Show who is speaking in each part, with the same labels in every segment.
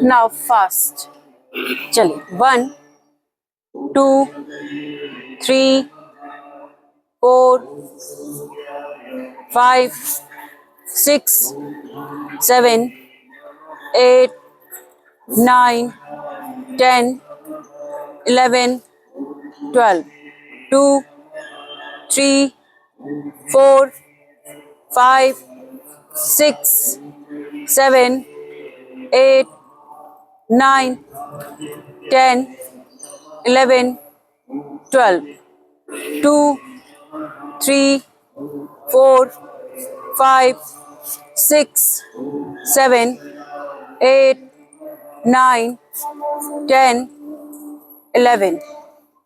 Speaker 1: Now fast. चलिए 1 2 3 4 5 6 7 8 9 10 11 12 2 3 4 5 6 7 8 9 10 11 12 2 3 4 5 6 7 8 9 10 11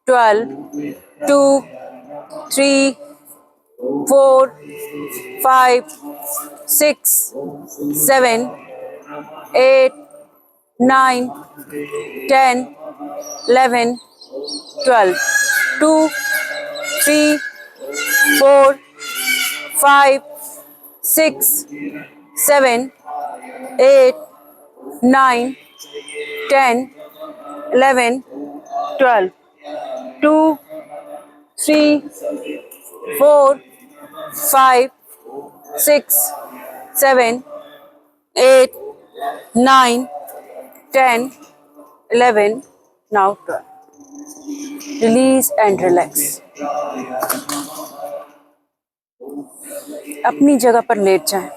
Speaker 1: 12 2 3 4 5 6 7 8 9 10 11 12 2 3 4 5 6 7 8 9 10 11 12 2 3 4 5 6 7 8 9 10 11 now 12. Release and relax. अपनी जगह पर लेट जाएं।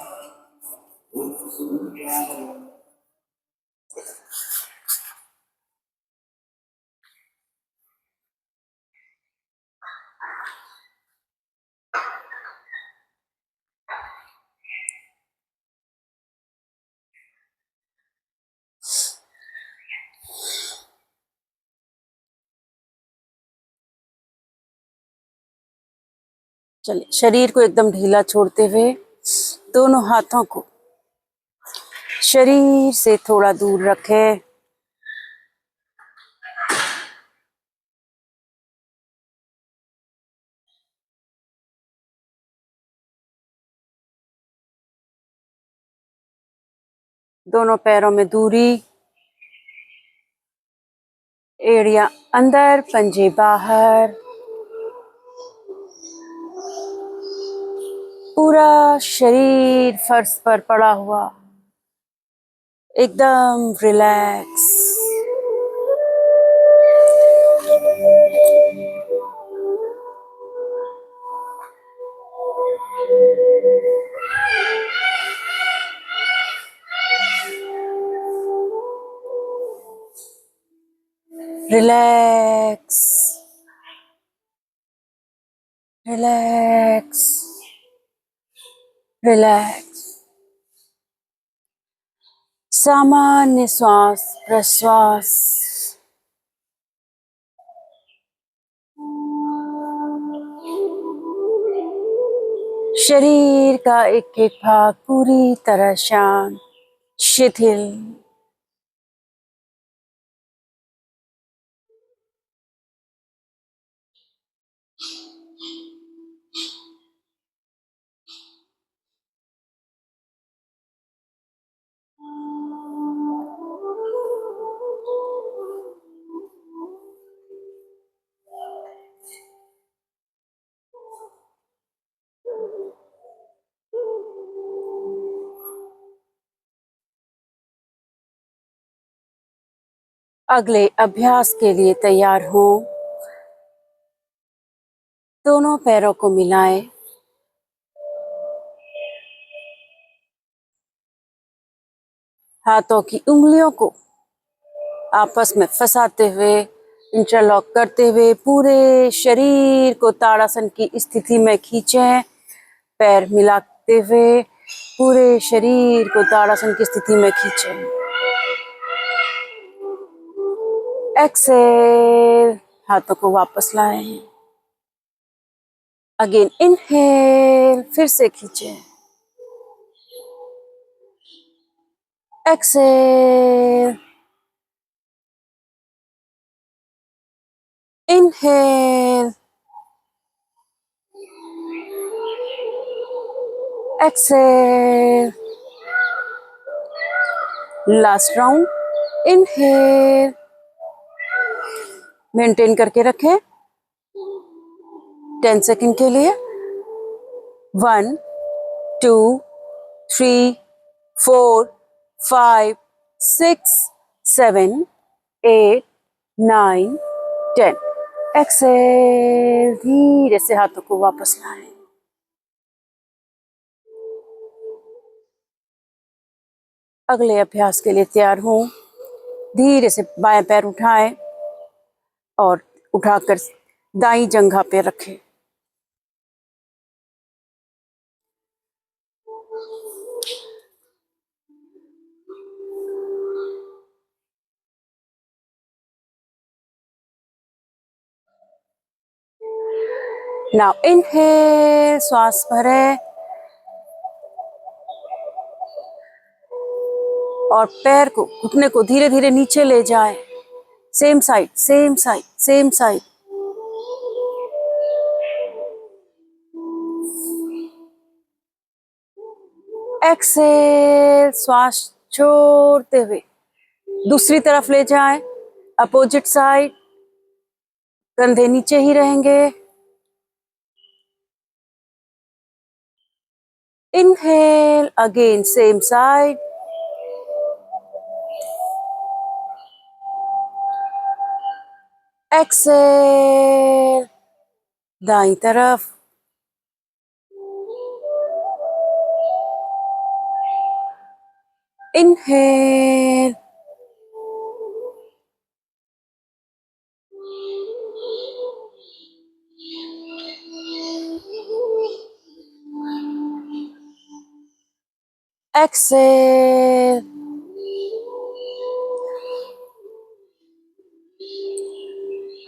Speaker 1: चलिए शरीर को एकदम ढीला छोड़ते हुए दोनों हाथों को शरीर से थोड़ा दूर रखें। दोनों पैरों में दूरी, एड़ियां अंदर, पंजे बाहर। पूरा शरीर फर्श पर पड़ा हुआ, एकदम रिलैक्स। Relax, relax, relax. सामान्य श्वास प्रश्वास। शरीर का एक एक भाग पूरी तरह शांत, शिथिल। अगले अभ्यास के लिए तैयार हो। दोनों पैरों को मिलाएं। हाथों की उंगलियों को आपस में फंसाते हुए, इंटरलॉक करते हुए पूरे शरीर को ताड़ासन की स्थिति में खींचें। पैर मिलाते हुए पूरे शरीर को ताड़ासन की स्थिति में खींचें। एक्सेल, हाथों को वापस लाएं। अगेन इनहेल, फिर से खींचें। Exhale, inhale, exhale. Last round, inhale, maintain करके रखें 10 सेकंड के लिए। 1 2 3 4 5 6 7 8 9 10। एक्सेल, धीरे से हाथों को वापस लाएं। अगले अभ्यास के लिए तैयार हों। धीरे से बाएं पैर उठाएं और उठाकर दाईं जंघा पे रखें। नाउ इनहेल, श्वास भरें और पैर को, घुटने को धीरे धीरे नीचे ले जाएं। Same side, same side, same side. Exhale, श्वास छोड़ते हुए दूसरी तरफ ले जाएं, अपोजिट साइड। कंधे नीचे ही रहेंगे। Inhale, again same side. Exhale, दाईं तरफ। Inhale, exhale,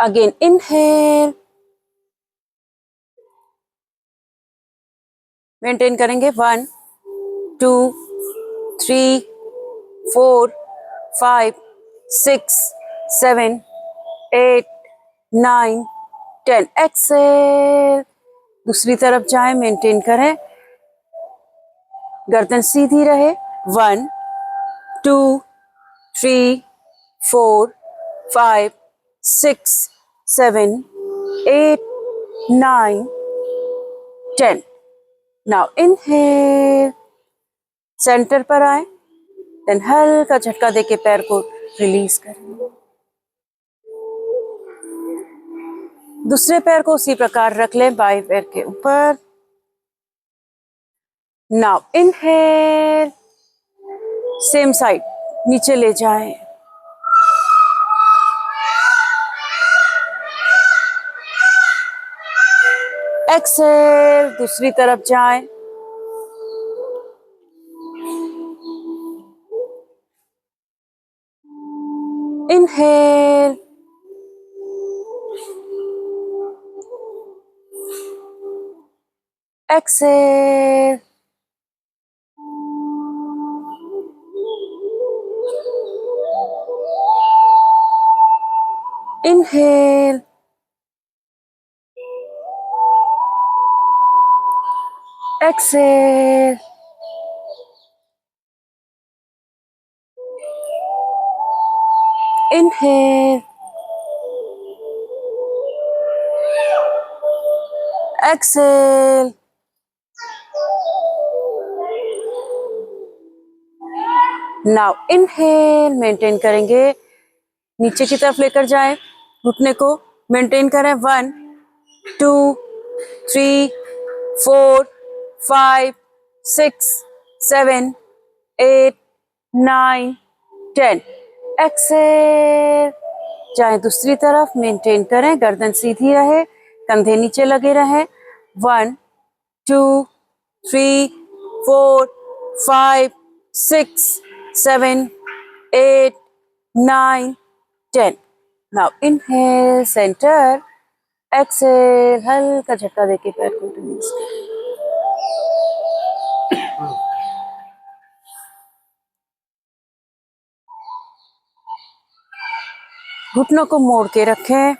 Speaker 1: again inhale, maintain करेंगे 1 2 3 4 5 6 7 8 9 10। एक्सेल, दूसरी तरफ जाएं, मेंटेन करें, गर्दन सीधी रहे। 1 2 3 4 5 6 7 8 9 10। नाउ इनहेल, सेंटर पर आए, देन हल्का झटका देके पैर को रिलीज करें। दूसरे पैर को उसी प्रकार रख लें, बाएं पैर के ऊपर। नाउ इनहेल, सेम साइड नीचे ले जाएं। एक्सेल, दूसरी तरफ जाएं। Inhale, exhale, inhale, exhale, inhale, exhale. Now inhale, maintain करेंगे, नीचे की तरफ लेकर जाएं, घुटने को मेंटेन करें। 1 2 3 4 5 6 7 8 9 10। एक्सेल, जाएं दूसरी तरफ, मेंटेन करें, गर्दन सीधी रहे, कंधे नीचे लगे रहें। 1 2 3, 4, 5, 6, 7, 8, 9, 10. Now inhale, center. Exhale, हल्का झटका देके पैर को रिलीज करें. घुटनों को मोड़ के रखें.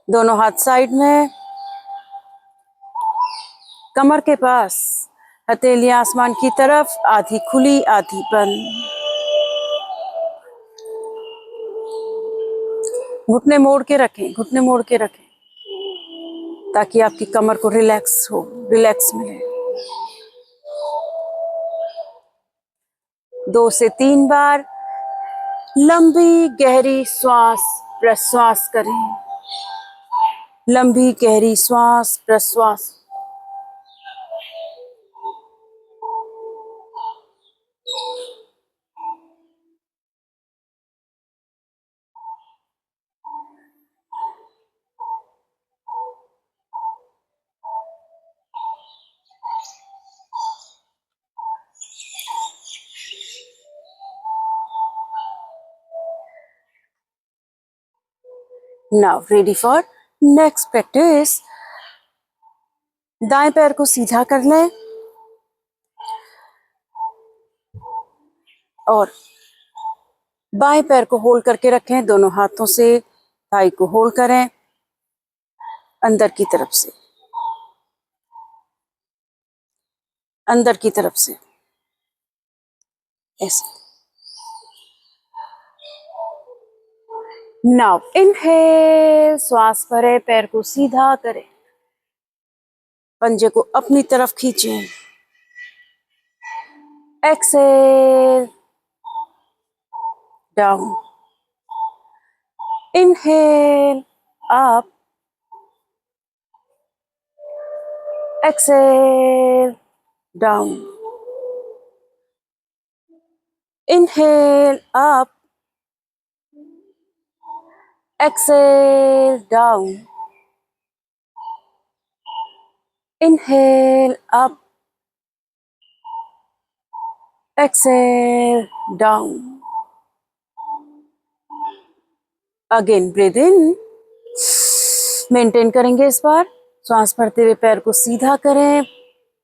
Speaker 1: दोनों हाथ साइड में, कमर के पास, हथेलियां आसमान की तरफ, आधी खुली आधी बंद. घुटने मोड़ के रखें, घुटने मोड़ के रखें ताकि आपकी कमर को रिलैक्स मिले. 2 से 3 बार लंबी गहरी श्वास प्रश्वास करें. लंबी गहरी श्वास प्रश्वास. Now ready for next practice. दाएं पैर को सीधा कर लें और बाएं पैर को होल्ड करके रखें. दोनों हाथों से थाई को होल्ड करें अंदर की तरफ से, अंदर की तरफ से ऐसे. नाउ इनहेल, श्वास भरें, पैर को सीधा करें, पंजे को अपनी तरफ खींचें. Exhale, down. Inhale, up. Exhale, down. Inhale, up. Exhale, down. Inhale, up. Exhale, down. Again, breathe in. Maintain करेंगे इस बार. श्वास भरते हुए पैर को सीधा करें,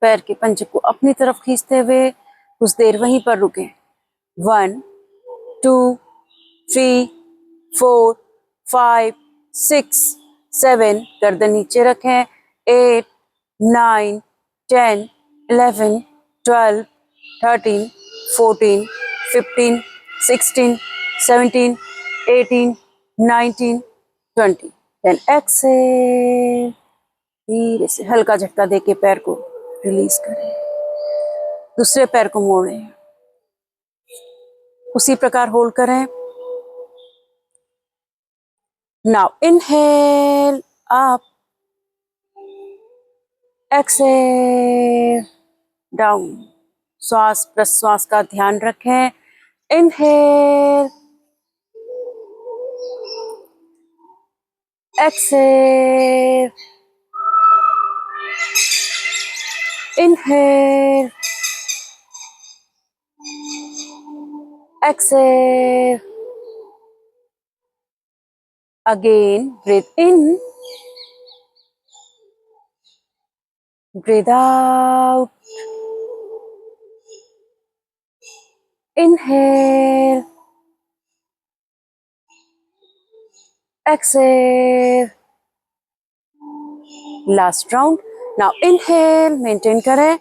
Speaker 1: पैर के पंजे को अपनी तरफ खींचते हुए कुछ देर वहीं पर रुकें. 1, 2, 3, 4, 5, 6, 7. गर्दन नीचे रखें. 8, 9, 10, 11, 12, 13, 14, 15, 16, 17, 18, 19, 20. Then exhale. धीरे से हल्का झटका देके पैर को रिलीज करें. दूसरे पैर को मोड़ें, उसी प्रकार होल्ड करें. Now inhale, up. Exhale, down. श्वास प्रश्वास का ध्यान रखें. Inhale, exhale, inhale, exhale. Again, breathe in, breathe out. Inhale, exhale. Last round. Now inhale, maintain करें.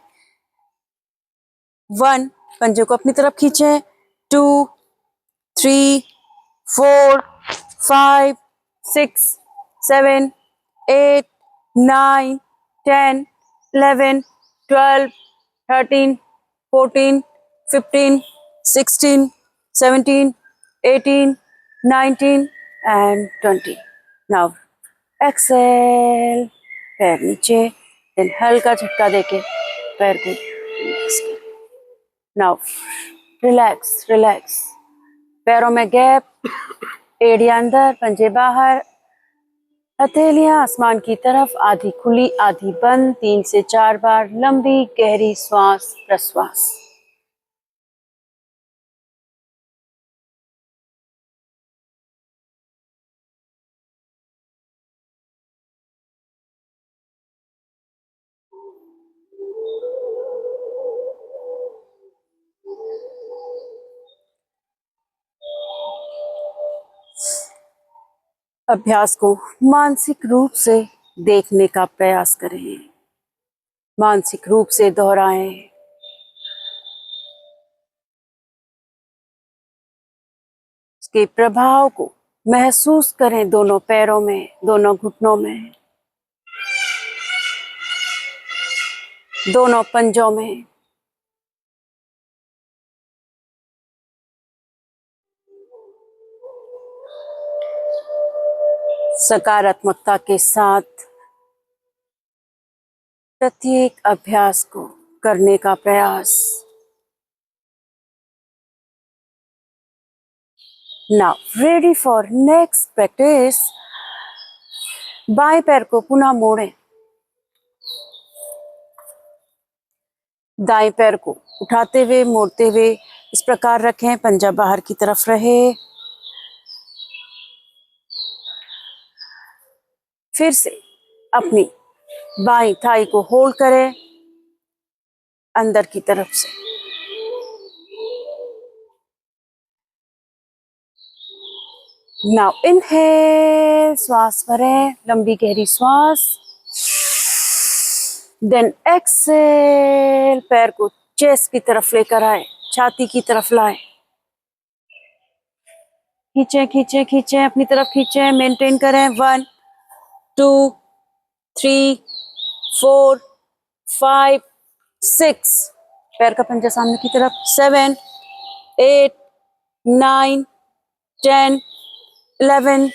Speaker 1: 1, पंजे को अपनी तरफ खींचें. 2, 3, 4, 5, 6, 7, 8, 9, 10, 11, 12, 13, 14, 15, 16, 17, 18, 19 and 20. Now exhale, पैर नीचे. then हल्का झटका देके पैर को रिलैक्स करें. Now relax, relax. पैरों में गैप, एड़ियां अंदर, पंजे बाहर. हथेलियां आसमान की तरफ, आधी खुली आधी बंद। 3 से 4 बार लंबी गहरी श्वास प्रश्वास। अभ्यास को मानसिक रूप से देखने का प्रयास करें, मानसिक रूप से दोहराएं। इसके प्रभाव को महसूस करें दोनों पैरों में, दोनों घुटनों में, दोनों पंजों में। सकारात्मकता के साथ प्रत्येक अभ्यास को करने का प्रयास। Now ready for next practice। बाएं पैर को पुनः मोड़ें, दाएं पैर को उठाते हुए मोड़ते हुए इस प्रकार रखें, पंजा बाहर की तरफ रहे। फिर से अपनी बाईं थाई को होल्ड करें अंदर की तरफ से। नाउ इनहेल, श्वास भरें, लंबी गहरी श्वास। देन एक्सेल, पैर को चेस्ट की तरफ लेकर आए, छाती की तरफ लाएं। खींचे खींचे खींचे, अपनी तरफ खींचे, मेंटेन करें। 1 2 3 4 5 6, पैर का पंजा सामने की तरफ। 7 8 9 10 11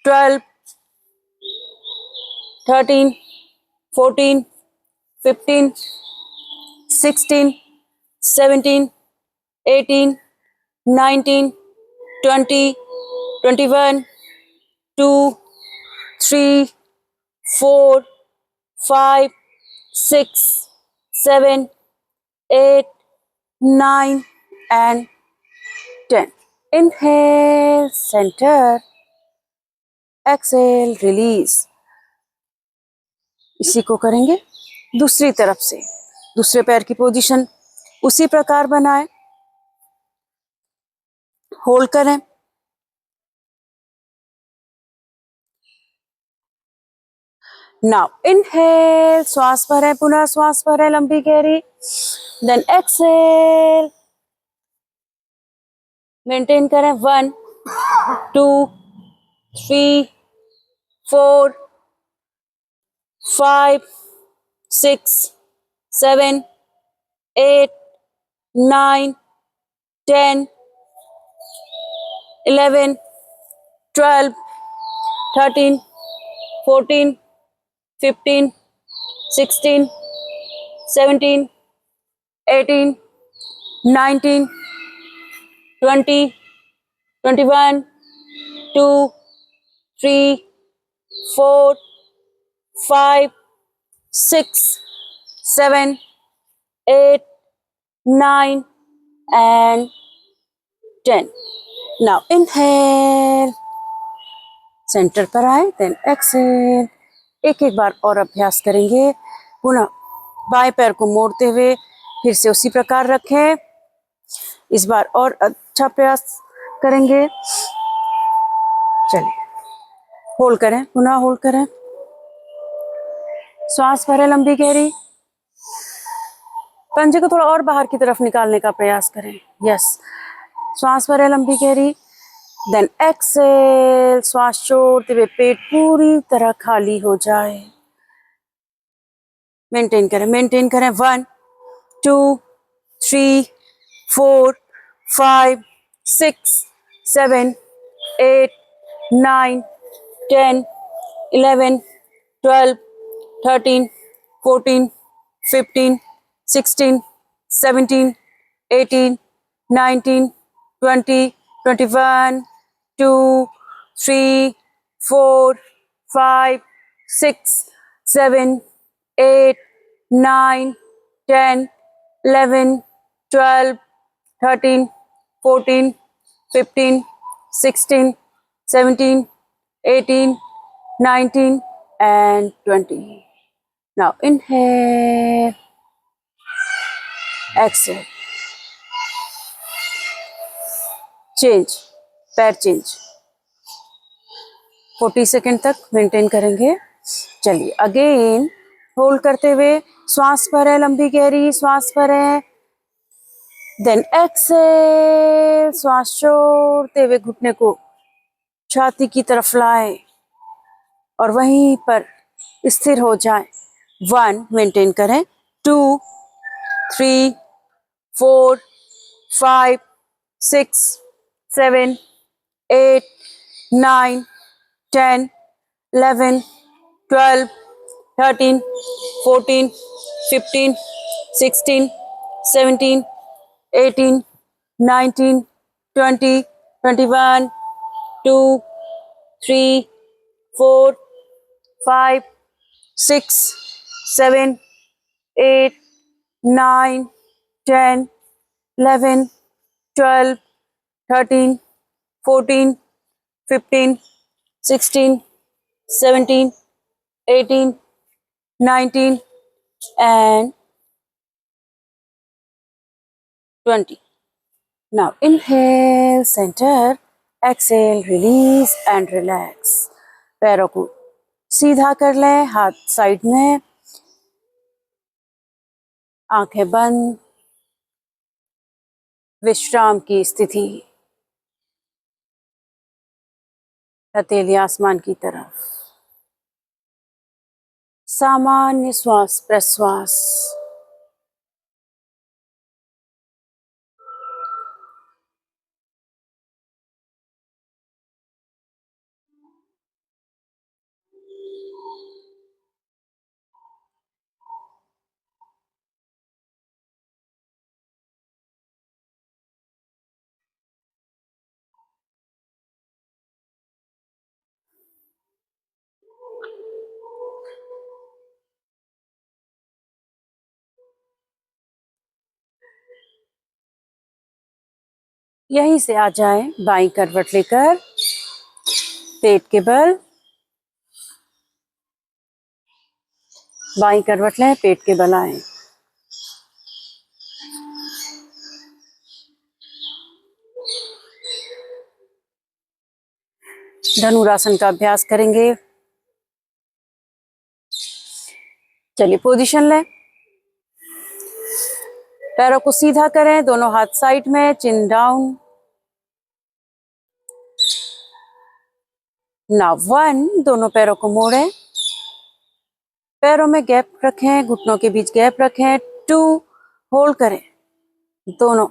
Speaker 1: 12 13 14 15 16 17 18 19 20 21 2 3 4 5 6 7 8 9 and 10। Inhale, center, exhale, release। इसी को करेंगे दूसरी तरफ से। दूसरे पैर की पोजीशन उसी प्रकार बनाएं, होल्ड करें। नाउ इनहेल, श्वास भरें, पुनः श्वास भरें लंबी गहरी। देन एक्सहेल, मेंटेन करें। 1 2 3 4 5 6 7 8 9 10 11 12 13 14 15 16 17 18 19 20 21 2 3 4 5 6 7 8 9 and 10। Now inhale, सेंटर पर आए, देन एक्सहेल। एक एक बार और अभ्यास करेंगे। पुनः बाएं पैर को मोड़ते हुए फिर से उसी प्रकार रखें। इस बार और अच्छा प्रयास करेंगे। चलिए, होल्ड करें, पुनः होल्ड करें, श्वास भरें लंबी गहरी। पंजे को थोड़ा और बाहर की तरफ निकालने का प्रयास करें। यस, श्वास भरें लंबी गहरी। देन एक्सेल, श्वास छोड़ते हुए पेट पूरी तरह खाली हो जाए। मेंटेन करें, मेंटेन करें। 1 2 3 4 5 6 7 8 9 10 11 12 13 14 15 16 17 18 19 20 21 2 3 4 5, 6, 7, 8, 9, 10, 11, 12, 13, 14, 15, 16, 17, 18, 19, and 20. Now inhale, exhale, change, पैर चेंज 40 सेकेंड तक मेंटेन करेंगे। चलिए अगेन होल्ड करते हुए श्वास भरें, लंबी गहरी श्वास भरें, देन एक्सेल, श्वास छोड़ते हुए घुटने को छाती की तरफ लाएं और वहीं पर स्थिर हो जाएं। 1 मेंटेन करें, 2, 3, 4, 5, 6, 7, 8, 9, 10, 11, 12, 13, 14, 15, 16, 17, 18, 19, 20, 21, 2, 3, 4, 5, 6, 7, 8, 9, 10, 11, 12, 13, 14, 15, 16, 17, 18, 19, and 20. Now inhale, center, exhale, release and relax. पैरों को सीधा कर लें, हाथ साइड में, आंखें बंद, विश्राम की स्थिति, हथेली आसमान की तरफ, सामान्य श्वास प्रश्वास। यहीं से आ जाएं, बाईं करवट लेकर पेट के बल, बाईं करवट लें, पेट के बल आए। धनुरासन का अभ्यास करेंगे। चलिए पोजीशन लें, पैरों को सीधा करें, दोनों हाथ साइड में, चिन डाउन। नाउ 1, दोनों पैरों को मोड़ें, पैरों में गैप रखें, घुटनों के बीच गैप रखें। 2, होल्ड करें, दोनों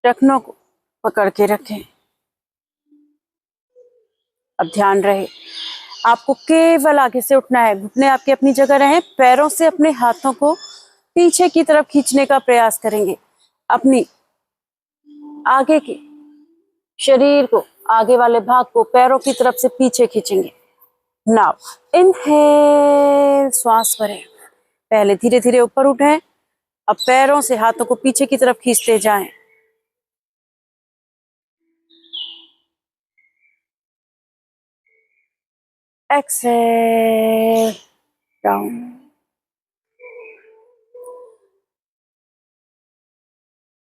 Speaker 1: टखनों को पकड़ के रखें। अब ध्यान रहे आपको केवल आगे से उठना है, घुटने आपके अपनी जगह रहें, पैरों से अपने हाथों को पीछे की तरफ खींचने का प्रयास करेंगे। अपनी आगे के शरीर को, आगे वाले भाग को पैरों की तरफ से पीछे खींचेंगे। नाउ इनहेल, श्वास भरें, पहले धीरे धीरे ऊपर उठें, अब पैरों से हाथों को पीछे की तरफ खींचते जाएं। Exhale, down.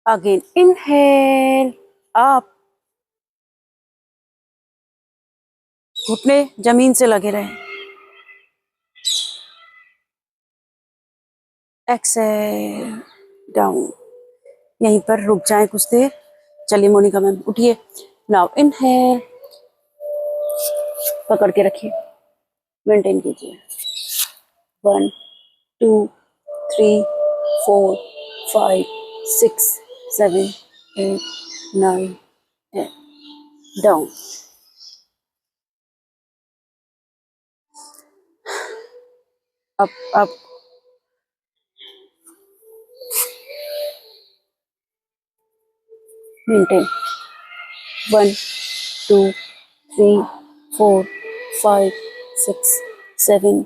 Speaker 1: Again inhale, up, घुटने जमीन से लगे रहें। Exhale, down. यहीं पर रुक जाएं कुछ देर। चलिए मोनिका मैम उठिए। नाउ इनहेल, पकड़ के रखिए, मेंटेन कीजिए। 1, 2, 3, 4, 5, 6, 7, 8, 9, 10, डाउन। Up, maintain. 1, 2, 3, 4, 5 6 7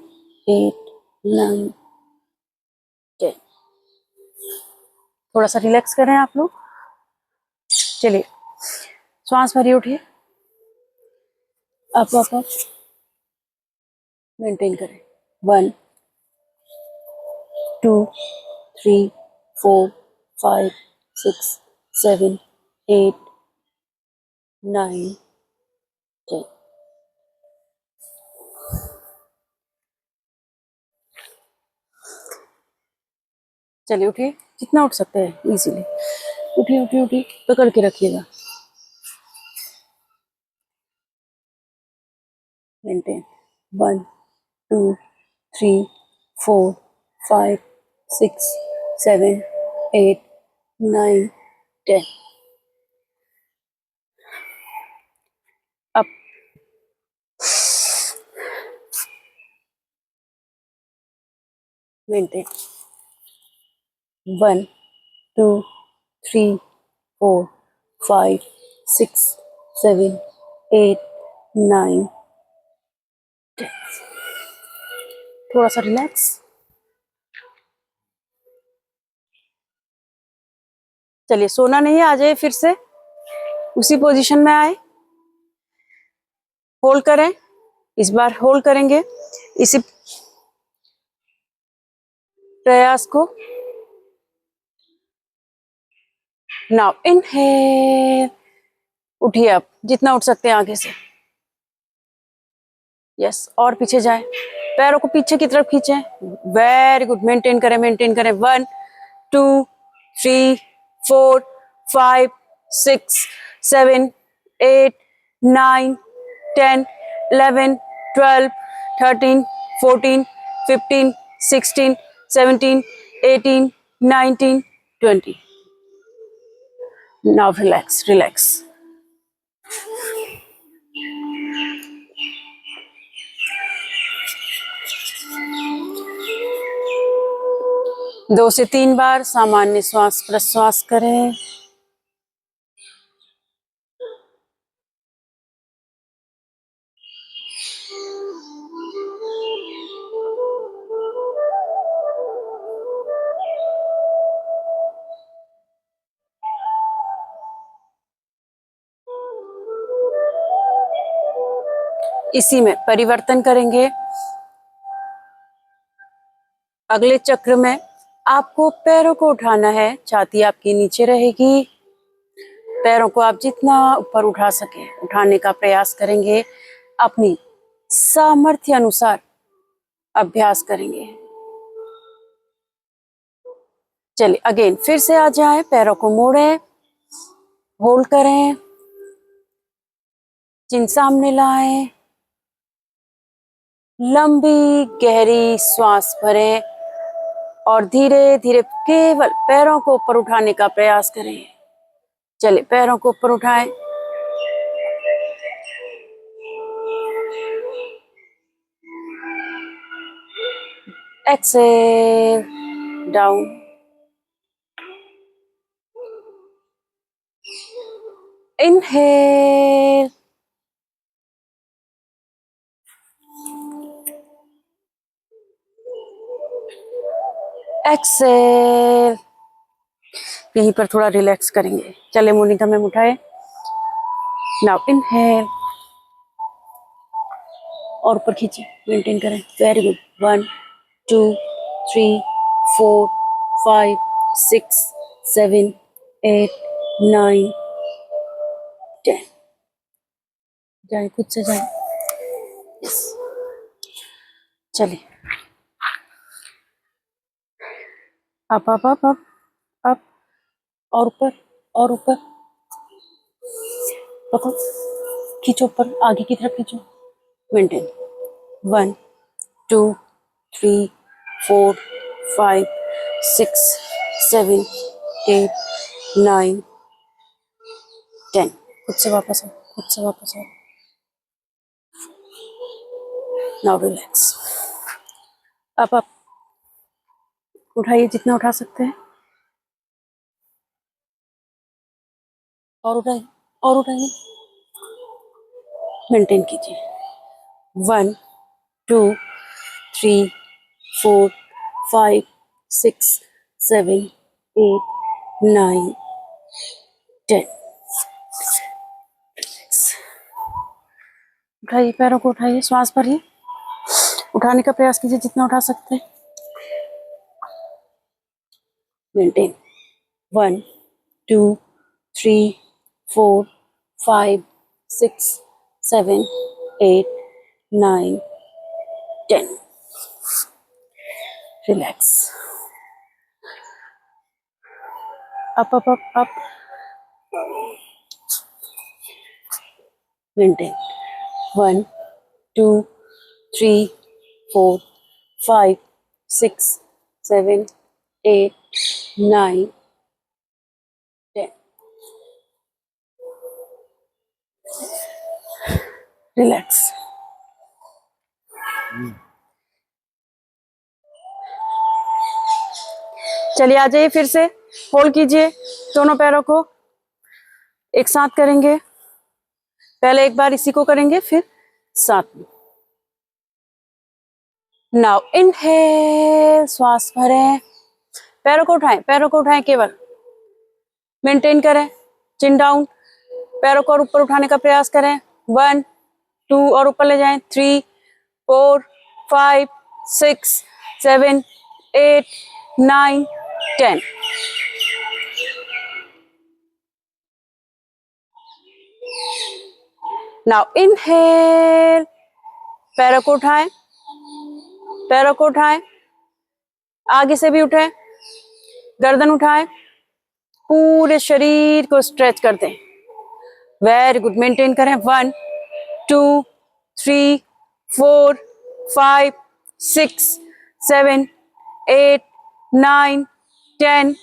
Speaker 1: 8 9 10। थोड़ा सा रिलैक्स करें आप लोग। चलिए श्वास भरिए, उठिए, अप मेंटेन करें। 1 2 3 4 5 6 7 8 9 10। चलिए उठिए, जितना उठ सकते हैं इजीली। उठिए उठिए उठिए, पकड़ के रखिएगा। मेंटेन। 1 2 3 4 5 6 7 8 9 10। Up, maintain. 1 2 3 4 5 6 7 8 9 10। थोड़ा सा रिलैक्स। चलिए सोना नहीं है, आ जाइए फिर से उसी पोजीशन में आए। होल्ड करें, इस बार होल्ड करेंगे इसी प्रयास को। नाउ इनहेल, उठिए, अब जितना उठ सकते हैं आगे से। यस, और पीछे जाए, पैरों को पीछे की तरफ खींचें। वेरी गुड, मेंटेन करें मेंटेन करें। 1 2 3 4 5 6 7 8 9 10 11 12 13 14 15 16 17 18 19 20। Now relax relax. दो से तीन बार सामान्य श्वास प्रश्वास करें। इसी में परिवर्तन करेंगे। अगले चक्र में आपको पैरों को उठाना है, छाती आपकी नीचे रहेगी। पैरों को आप जितना ऊपर उठा सके उठाने का प्रयास करेंगे। अपनी सामर्थ्य अनुसार अभ्यास करेंगे। चलिए अगेन फिर से आ जाए, पैरों को मोड़ें, होल्ड करें, चिन सामने लाएं, लंबी गहरी श्वास भरें और धीरे धीरे केवल पैरों को ऊपर उठाने का प्रयास करें। चलिए पैरों को ऊपर उठाएं, एक्सेल डाउन, इनहेल, एक्सेल। यहीं पर थोड़ा रिलैक्स करेंगे। चले मोनिका मैम उठाए। नाउ इनहेल और ऊपर खींचे, मेंटेन करें। Very good. 1 2 3 4 5 6 7 8 9 10। जाए, खुद से जाए। यस, चलिए up up up up up, और ऊपर और ऊपर, पकड़ो, खींचो ऊपर, आगे की तरफ खींचो, मेंटेन। 1 2 3 4 5 6 7 8 9 10। खुद से वापस आओ, खुद से वापस आओ। Now relax. अब उठाइए जितना उठा सकते हैं, और उठाइए और उठाइए, मेंटेन कीजिए। 1 2 3 4 5 6 7 8 9 10। उठाइए, पैरों को उठाइए, श्वास भरिए, उठाने का प्रयास कीजिए जितना उठा सकते हैं। Maintain. 1 2 3 4 5 6 7 8 9 10। Relax. Up up up up. Maintain. 1 2 3 4 5 6 7 8 9 10। Relax. चलिए आ जाइए, फिर से होल्ड कीजिए दोनों पैरों को, एक साथ करेंगे। पहले एक बार इसी को करेंगे, फिर साथ में। नाउ इनहेल, श्वास भरें, पैरों को उठाएं, पैरों को उठाएं, केवल मेंटेन करें, चिन डाउन, पैरों को और ऊपर उठाने का प्रयास करें। 1 2 और ऊपर ले जाएं, 3 4 5 6 7 8 9 10। नाउ इनहेल, पैरों को उठाएं, पैरों को उठाएं, आगे से भी उठाएं, गर्दन उठाएं, पूरे शरीर को स्ट्रेच कर दें। वेरी गुड, मेंटेन करें। 1 2 3 4 5 6 7 8 9 10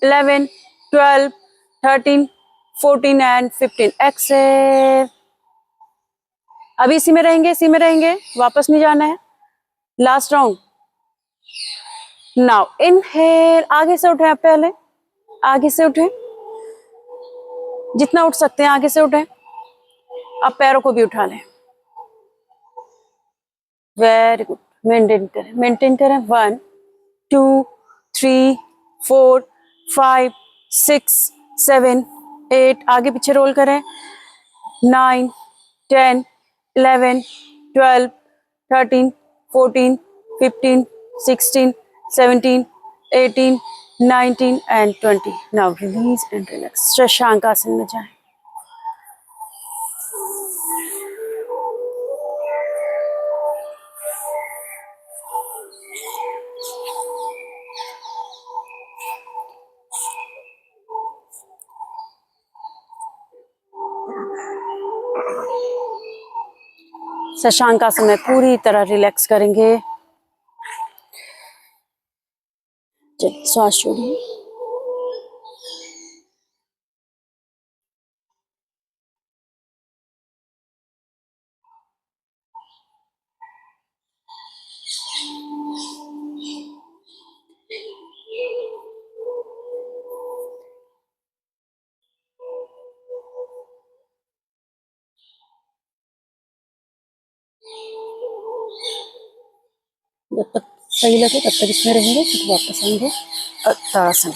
Speaker 1: 11 12 13 14 एंड 15। एक्सेल। अभी इसी में रहेंगे, इसी में रहेंगे, वापस नहीं जाना है। Last round. नाउ इनहेल, आगे से उठें, आप पहले आगे से उठें, जितना उठ सकते हैं आगे से उठें। अब पैरों को भी उठा लें। वेरी गुड, मेंटेन करें, मेंटेन करें। 1 2 3 4 5 6 7 8, आगे पीछे रोल करें। 9 10 11 12 13 14 15 16 17 18 19 and 20। Now release and relax. Shashank आसन में जाएं। शशांक आसन में पूरी तरह रिलैक्स करेंगे। चलिए, श्वास छोड़िए। जब तक सही लगे तब तक इसमें रहेंगे, फिर वापस आएंगे ताड़ासन।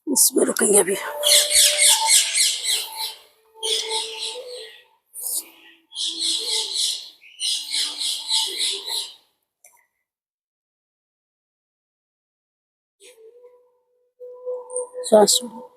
Speaker 1: इसमें रुकेंगे अभी। श्वास छोड़िए।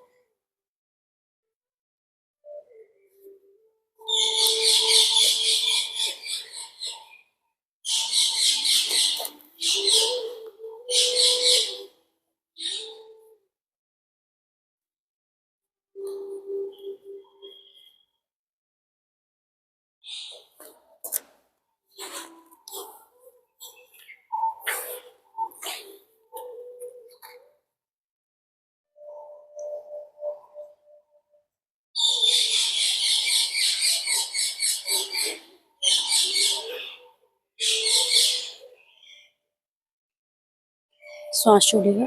Speaker 1: श्वास छोड़िए।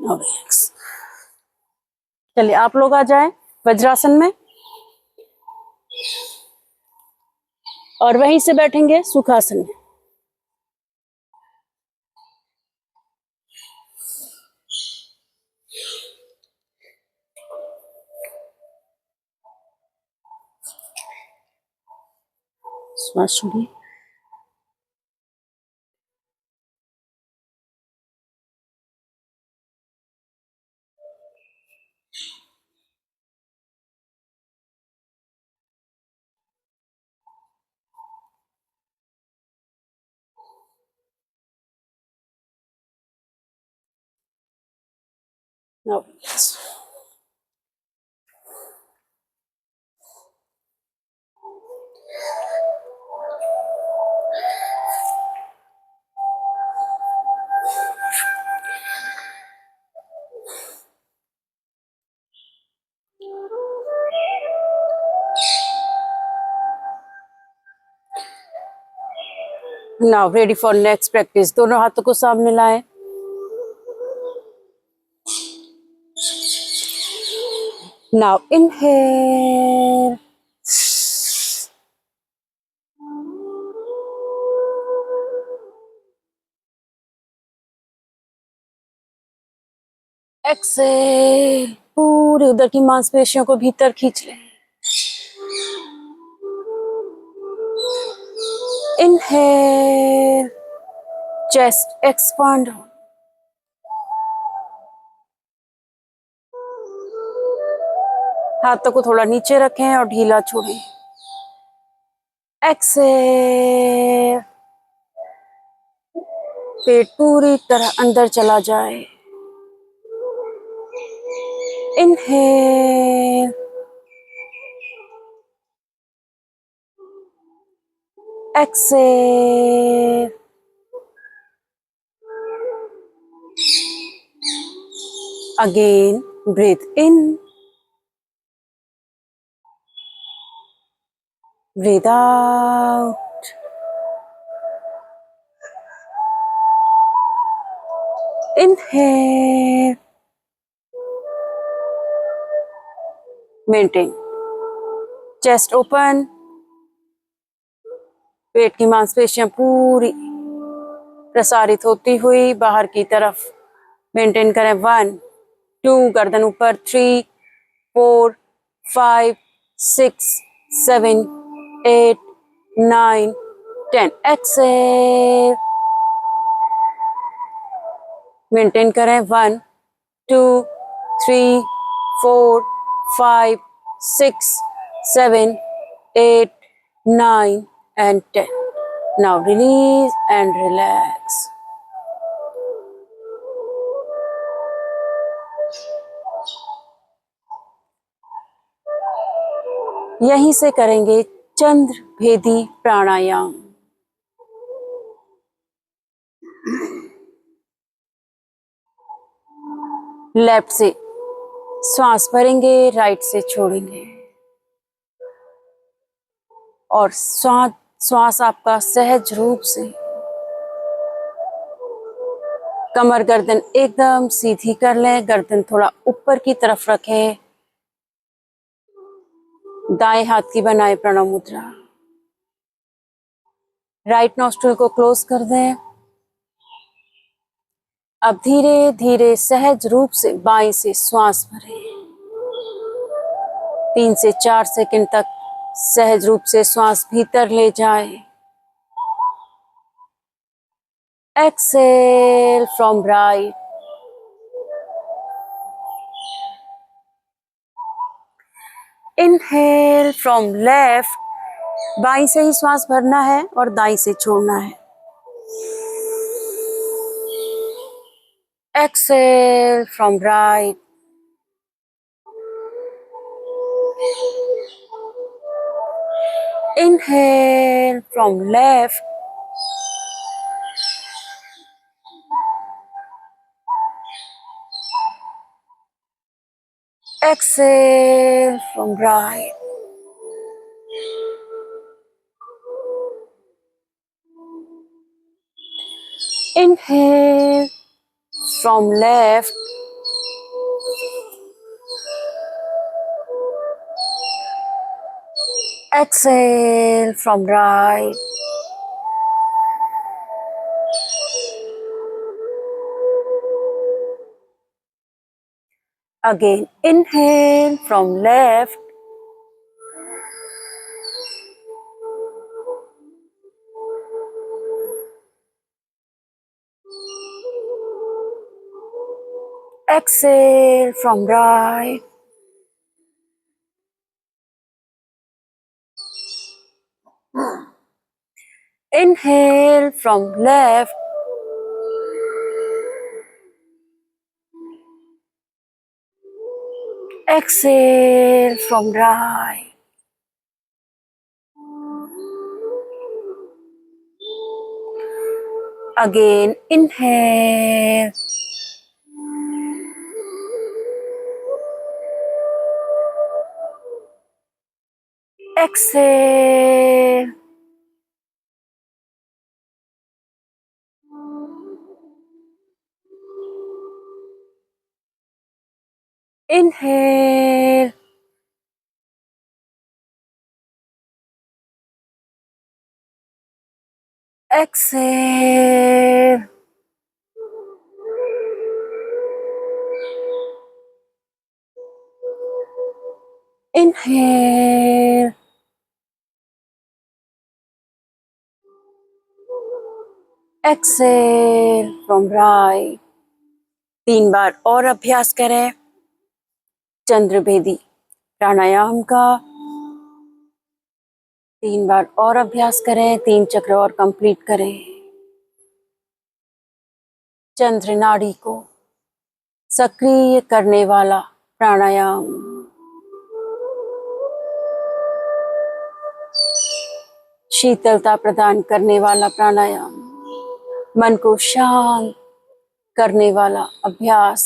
Speaker 1: Now relax. चलिए आप लोग आ जाएं वज्रासन में और वहीं से बैठेंगे सुखासन में। श्वास छोड़िए। Now relax. Now ready for next practice. दोनों हाथों को सामने लाएं। Now inhale. Exhale. पूरे उधर की मांसपेशियों को भीतर खींच लें। Inhale. Chest expand. हाथों को थोड़ा नीचे रखें और ढीला छोड़ें। एक्सेल। पेट पूरी तरह अंदर चला जाए। Inhale. Exhale. Again breathe in, breathe out. Inhale, maintain chest open, पेट की मांसपेशियां पूरी प्रसारित होती हुई बाहर की तरफ मेंटेन करें। 1 2 गर्दन ऊपर, 3 4 5 6 7 8 9 10। एक्सेल, मेंटेन करें। 1 2 3 4 5 6 7 8 9 and 10. Now release and relax. यहीं से करेंगे चंद्र भेदी प्राणायाम। लेफ्ट से श्वास भरेंगे, राइट से छोड़ेंगे और श्वास आपका सहज रूप से कमर गर्दन एकदम सीधी कर लें। गर्दन थोड़ा ऊपर की तरफ रखें। दाएं हाथ की बनाए प्रणव मुद्रा। राइट नॉस्ट्रिल को क्लोज कर दें। अब धीरे धीरे सहज रूप से बाएं से श्वास भरें। 3 से 4 सेकंड तक सहज रूप से श्वास भीतर ले जाएं। Exhale from right. Inhale from left. बाईं से ही श्वास भरना है और दाईं से छोड़ना है। Exhale from right. Inhale from left. Exhale from right. Inhale from left. Exhale from right. Again, inhale from left. Exhale from right. Inhale from left. Exhale from right. Again, inhale. Exhale. Inhale. Exhale. Inhale. Exhale from right. 3 बार और अभ्यास करें चंद्रभेदी प्राणायाम का। 3 बार और अभ्यास करें, 3 चक्र और complete करें। चंद्र नाड़ी को सक्रिय करने वाला प्राणायाम, शीतलता प्रदान करने वाला प्राणायाम, मन को शांत करने वाला अभ्यास।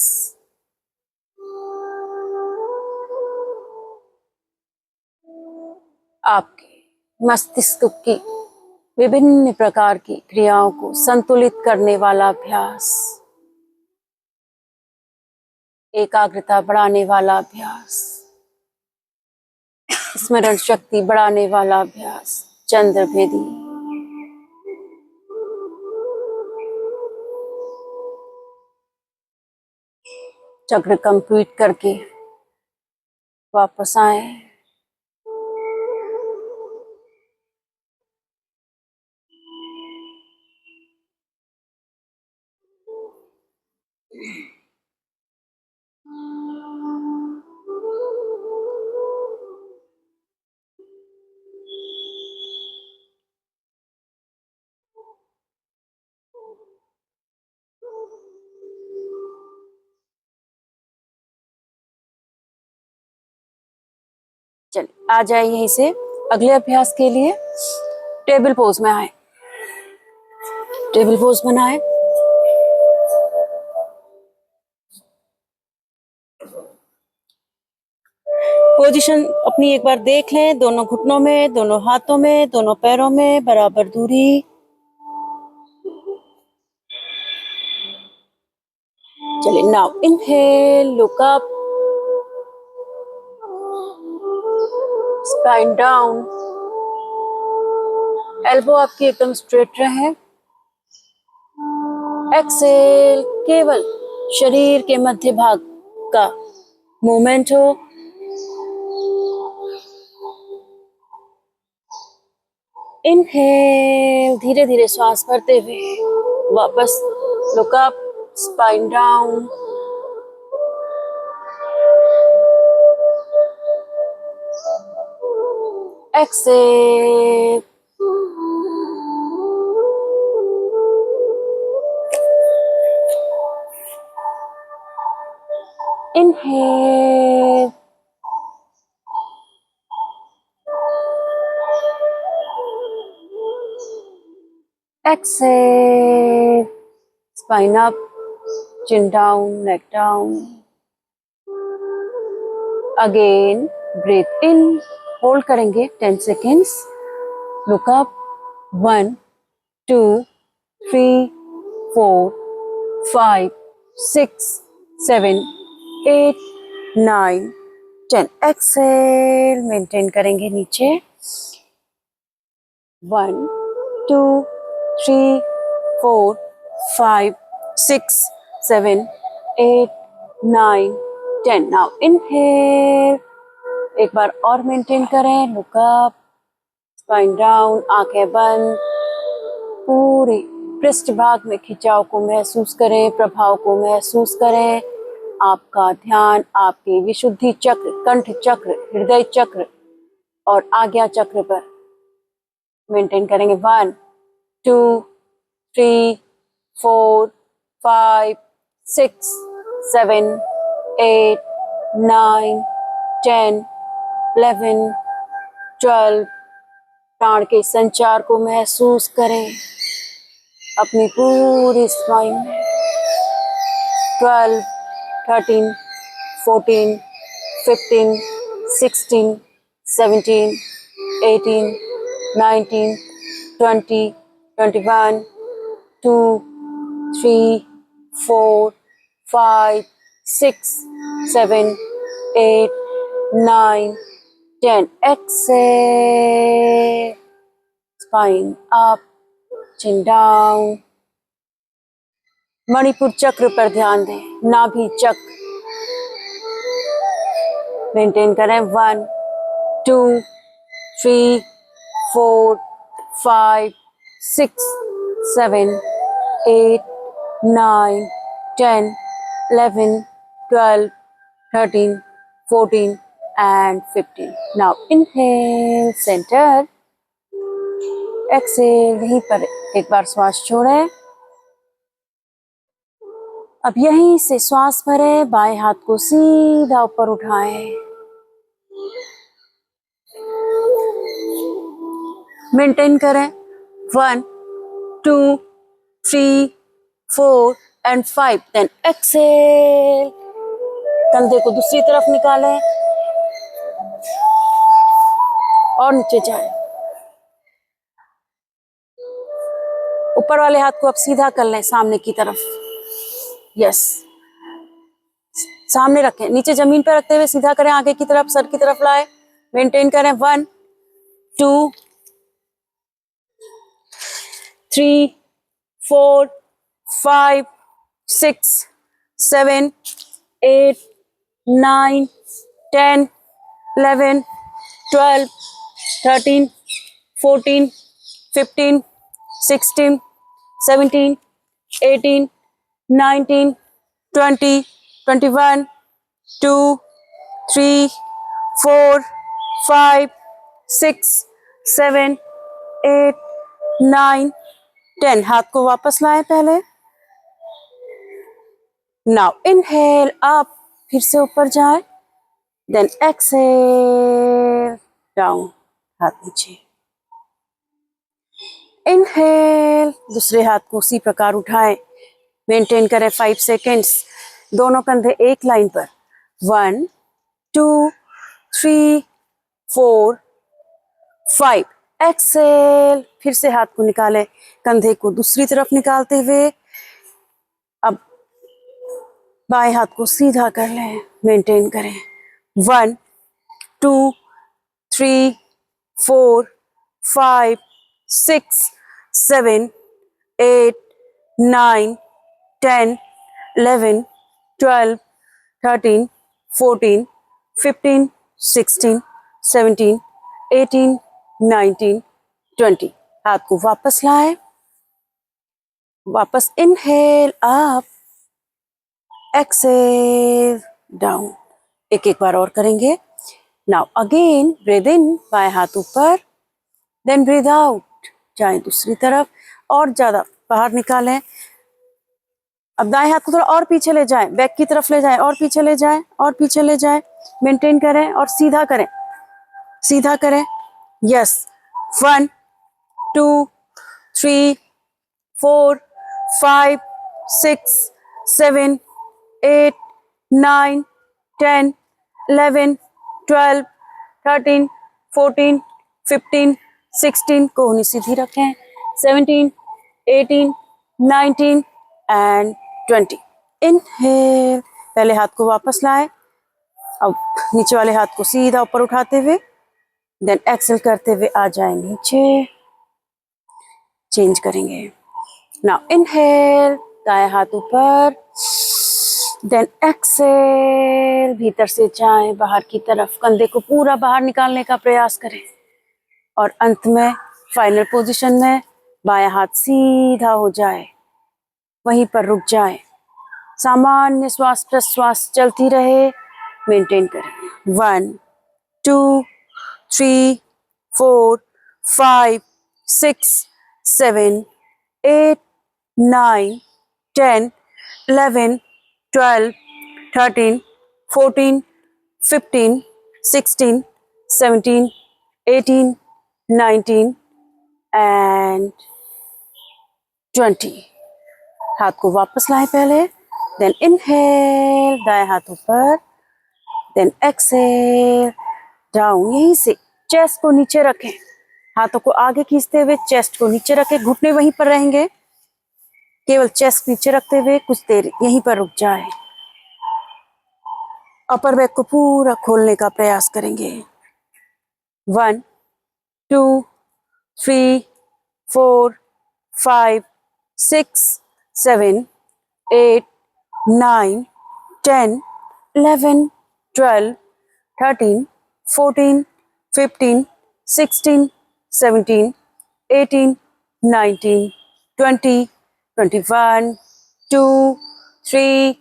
Speaker 1: आपके मस्तिष्क की विभिन्न प्रकार की क्रियाओं को संतुलित करने वाला अभ्यास, एकाग्रता बढ़ाने वाला अभ्यास, स्मरण शक्ति बढ़ाने वाला अभ्यास, चंद्रभेदी। चक्र कंप्लीट करके वापस आए। चलिए आ जाए यहीं से अगले अभ्यास के लिए। टेबल पोज में आए, टेबल पोज बनाए। पोजीशन अपनी एक बार देख लें, दोनों घुटनों में, दोनों हाथों में, दोनों पैरों में बराबर दूरी। चलिए now inhale, look up, spine down, elbow आपकी एकदम स्ट्रेट रहे। एक्सेल, केवल शरीर के मध्य भाग का मूवमेंट हो। इनहेल, धीरे धीरे श्वास भरते हुए वापस look up, spine down. Exhale, inhale, exhale, spine up, chin down, neck down. Again, breathe in, hold करेंगे 10 seconds. Look up, 1, 2, 3, 4, 5, 6, 7, 8, 9, 10. Exhale, maintain करेंगे नीचे. 1, 2, 3, 4, 5, 6, 7, 8, 9, 10. Now inhale. एक बार और मेंटेन करें. Look up, spine down, आंखें बंद. पूरे पृष्ठभाग में खिंचाव को महसूस करें, प्रभाव को महसूस करें. आपका ध्यान आपके विशुद्धि चक्र, कंठ चक्र, हृदय चक्र और आज्ञा चक्र पर मेंटेन करेंगे. 1, 2, 3, 4, 5, 6, 7, 8, 9, 10, 11, 12. प्राण के संचार को महसूस करें अपनी पूरी स्पाइन में. 12, 13, 14, 15, 16, 17, 18, 19, 20, 21, 2, 3, 4, 5, 6, 7, 8, 9, 10. Exhale, spine up, chin down. Manipur चक्र पर ध्यान दें, नाभि चक्र मेंटेन करें. 1, 2, 3, 4, 5, 6, 7, 8, 9, 10, 11, 12, 13, 14 and 15. Now inhale, center. Exhale, यहीं पर एक बार श्वास छोड़ें. अब यहीं से श्वास भरें. बाएं हाथ को सीधा ऊपर उठाएं. मेंटेन करें. 1, 2, 3, 4 and 5. Then exhale. कंधे को दूसरी तरफ निकालें और नीचे जाएं. ऊपर वाले हाथ को अब सीधा कर लें सामने की तरफ. यस, सामने रखें. नीचे जमीन पर रखते हुए सीधा करें. आगे की तरफ, सर की तरफ लाए. मेंटेन करें. 1, 2, 3, 4, 5, 6, 7, 8, 9, 10, 11, 12, 13, 14, 15, 16, 17, 18, 19, 20, 21, 2, 3, 4, 5, 6, 7, 8, 9, 10. हाथ को वापस लाएं पहले. नाउ इनहेल अप, फिर से ऊपर जाए. देन एक्सहेल डाउन, हाथ नीचे. इनहेल, दूसरे हाथ को उसी प्रकार उठाएं. मेंटेन करें 5 सेकेंड्स. दोनों कंधे एक लाइन पर. 1, 2, 3, 4, 5. एक्सहेल, फिर से हाथ को निकालें. कंधे को दूसरी तरफ निकालते हुए अब बाएं हाथ को सीधा कर लें. मेंटेन करें. 1, 2, 3, 4, 5, 6, 7, 8, 9, 10, 11, 12, 13, 14, 15, 16, 17, 18, 19, 20. हाथ को वापस लाएं. वापस इनहेल अप, एक्सहेल डाउन. एक एक बार और करेंगे. नाउ अगेन ब्रीद इन, बाएं हाथ ऊपर. देन ब्रीद आउट, जाएं दूसरी तरफ और ज्यादा बाहर निकालें. अब दाएं हाथ को थोड़ा और पीछे ले जाएं, बैक की तरफ ले जाएं, और पीछे ले जाएं, और पीछे ले जाएं. मेंटेन करें और सीधा करें. सीधा करें. यस. 1, 2, 3, 4 5 6 7 8 9 10 11 12 13 14 15 16 कोहनी सीधी रखें, 17 18 19 एंड 20। इनहेल, पहले हाथ को वापस लाएं, अब नीचे वाले हाथ को सीधा ऊपर उठाते हुए, देन एक्सेल करते हुए आ जाए नीचे, चेंज करेंगे। नाउ इनहेल, दाएं हाथ ऊपर, देन एक्सेल, भीतर से जाएं बाहर की तरफ, कंधे को पूरा बाहर निकालने का प्रयास करें और अंत में फाइनल पोजीशन में बायां हाथ सीधा हो जाए, वहीं पर रुक जाए, सामान्य श्वास प्रश्वास चलती रहे, मेंटेन करें। 1 2 3 4 5 6 7 8 9 10 11 12 13 14 15 16 17 18 19 एंड 20। हाथ को वापस लाएं पहले, देन इनहेल, दाएं हाथ ऊपर, देन एक्सेल डाउन, यहीं से चेस्ट को नीचे रखें, हाथों को आगे खींचते हुए चेस्ट को नीचे रखें, घुटने वहीं पर रहेंगे, केवल चेस्ट नीचे रखते हुए कुछ देर यहीं पर रुक जाए, अपर बैक को पूरा खोलने का प्रयास करेंगे। 1 2 3 4 5 6 7 8 9 10 11 12 13 14 15 16 17 18 19 20 21 2 3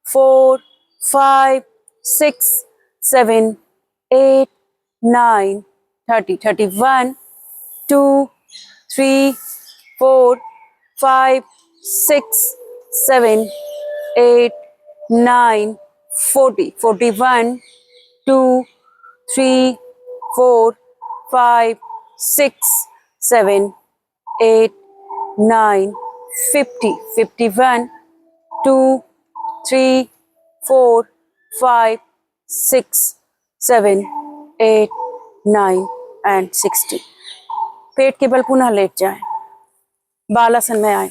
Speaker 1: 4 5 6 7 8 9 30 31 2 3 4 5 6 7 8 9 40 41 2 3 4 5 6 7 8 9 50 51 2 3 4 5 6 7 8 9 एंड 60। पेट के बल पुनः लेट जाएं, बालासन में आए,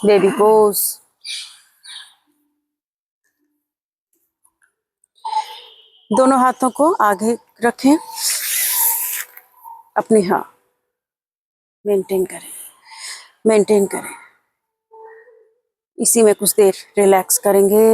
Speaker 1: बेबी पोज। दोनों हाथों को आगे रखें, अपने हाँ मेंटेन करें, इसी में कुछ देर रिलैक्स करेंगे।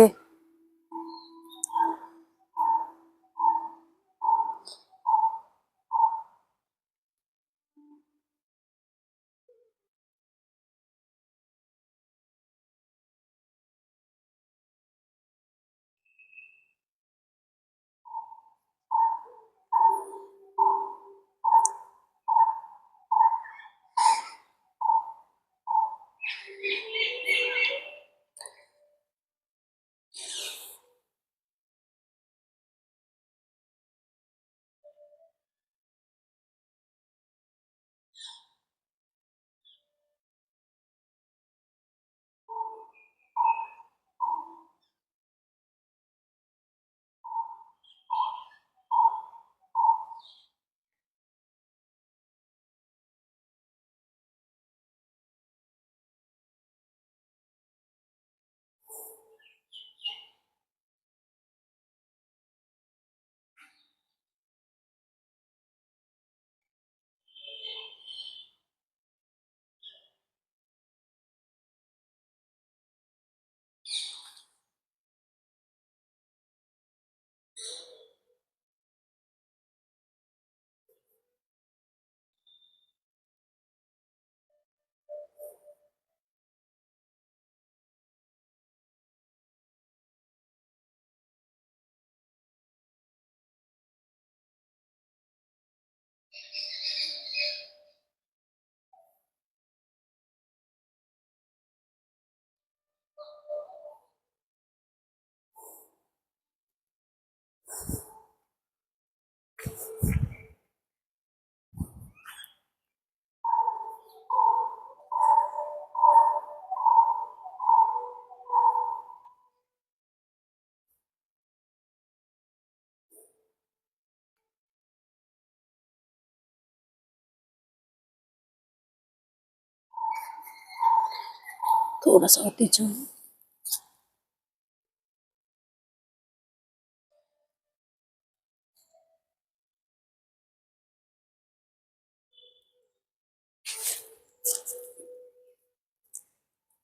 Speaker 1: थोड़ा सा और पीछे हो।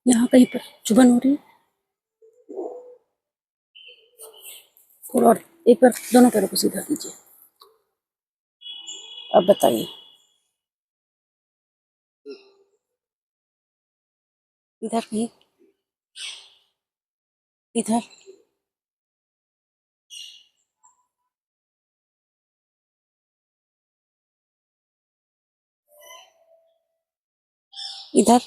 Speaker 1: यहाँ कहीं पर चुभन हो रही है, थोड़ा और, एक बार दोनों पैरों को सीधा कीजिए। अब बताइए, इधर कहीं, इधर, इधर,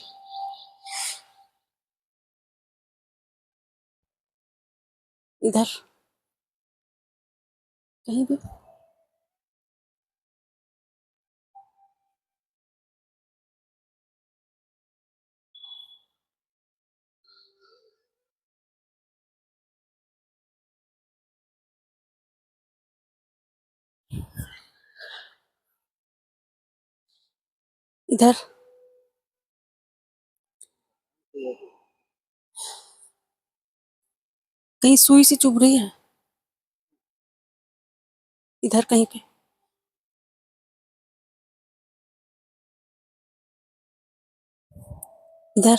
Speaker 1: इधर, कहीं भी। इधर, कहीं सुई से चुभ रही है, इधर कहीं पे, इधर,